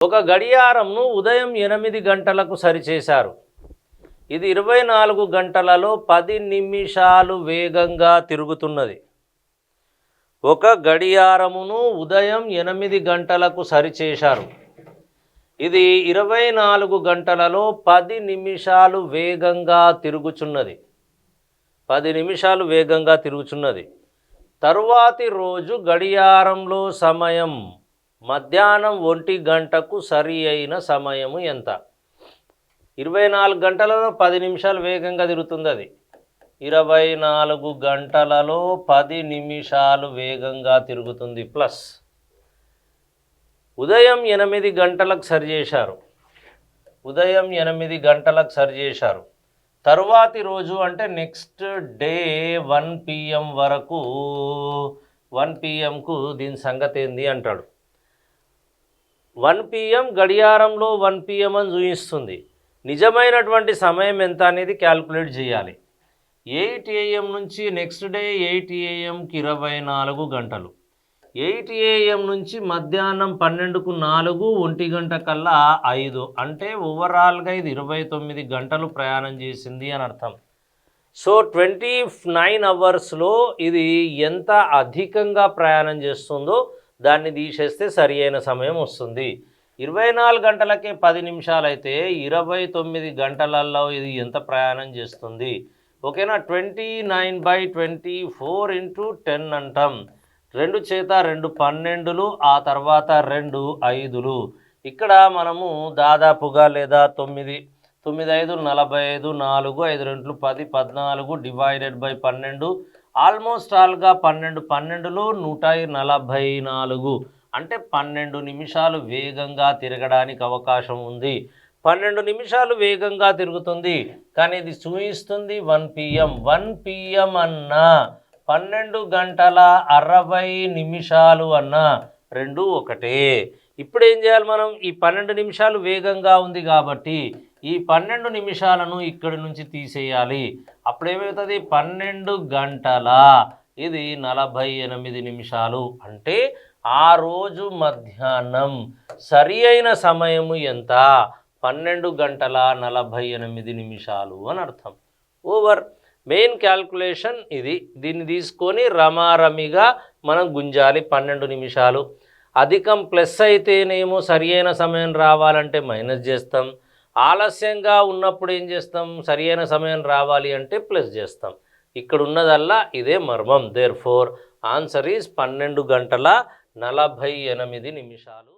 ఒక గడియారంను ఉదయం 8 గంటలకు సరిచేశారు. ఇది 24 గంటలలో 10 నిమిషాలు వేగంగా తిరుగుతున్నది. ఒక గడియారమును ఉదయం 8 గంటలకు సరిచేశారు. ఇది 24 గంటలలో 10 నిమిషాలు వేగంగా తిరుగుచున్నది. 10 నిమిషాలు వేగంగా తిరుగుచున్నది. తరువాతి రోజు గడియారంలో సమయం మధ్యాహ్నం 1 గంటకు సరి అయిన సమయము ఎంత? 24 గంటలలో 10 నిమిషాలు వేగంగా తిరుగుతుంది. అది 24 గంటలలో 10 నిమిషాలు వేగంగా తిరుగుతుంది. ప్లస్ ఉదయం 8 గంటలకు సరిచేశారు. ఉదయం 8 గంటలకు సరిచేశారు. తరువాతి రోజు అంటే నెక్స్ట్ డే 1 PM వరకు 1 PMకు దీని సంగతి ఏంది అంటాడు. 1 PM గడియారంలో 1 PM అని చూపిస్తుంది. నిజమైనటువంటి సమయం ఎంత అనేది క్యాల్కులేట్ చేయాలి. 8 AM నుంచి నెక్స్ట్ డే 8 AMకి 24 గంటలు. 8 AM నుంచి మధ్యాహ్నం 12కు 4, 1 గంట కల్లా 5, అంటే ఓవరాల్గా ఇది 29 గంటలు ప్రయాణం చేసింది అని అర్థం. సో 29 అవర్స్లో ఇది ఎంత అధికంగా ప్రయాణం చేస్తుందో దాన్ని తీసేస్తే సరి అయిన సమయం వస్తుంది. 24 గంటలకే 10 నిమిషాలు అయితే 29 గంటలలో ఇది ఎంత ప్రయాణం చేస్తుంది? ఓకేనా. 29/24 × 10 అంటాం. 2 చేత 2 12లు, ఆ తర్వాత 2 5లు. ఇక్కడ మనము దాదాపుగా లేదా 9 9 5 45, 4 5 2 10 14 /12 ఆల్మోస్ట్ ఆల్గా 12 12లో 144, అంటే 12 నిమిషాలు వేగంగా తిరగడానికి అవకాశం ఉంది. 12 నిమిషాలు వేగంగా తిరుగుతుంది, కానీ ఇది చూపిస్తుంది 1 PM. 1 PM అన్నా 12 గంటల 60 నిమిషాలు అన్నా రెండు ఒకటే. ఇప్పుడు ఏం చేయాలి మనం? ఈ 12 నిమిషాలు వేగంగా ఉంది కాబట్టి ఈ 12 నిమిషాలను ఇక్కడి నుంచి తీసేయాలి. అప్పుడేమవుతుంది? 12 గంటల ఇది 48 నిమిషాలు. అంటే ఆ రోజు మధ్యాహ్నం సరి అయిన సమయము ఎంత? 12 గంటల 48 నిమిషాలు అని అర్థం. ఓవర్. మెయిన్ క్యాల్కులేషన్ ఇది. దీన్ని తీసుకొని రమారమిగా మనం గుంజాలి. 12 నిమిషాలు అధికం ప్లస్ అయితేనేమో సరి అయిన సమయం రావాలంటే మైనస్ చేస్తాం. ఆలస్యంగా ఉన్నప్పుడు ఏం చేస్తాం? సరి అయిన సమయం రావాలి అంటే ప్లస్ చేస్తాం. ఇక్కడ ఉన్నదల్లా ఇదే మర్మం. దేర్ ఫోర్ ఆన్సర్ ఈజ్ 12 గంటల 48 నిమిషాలు.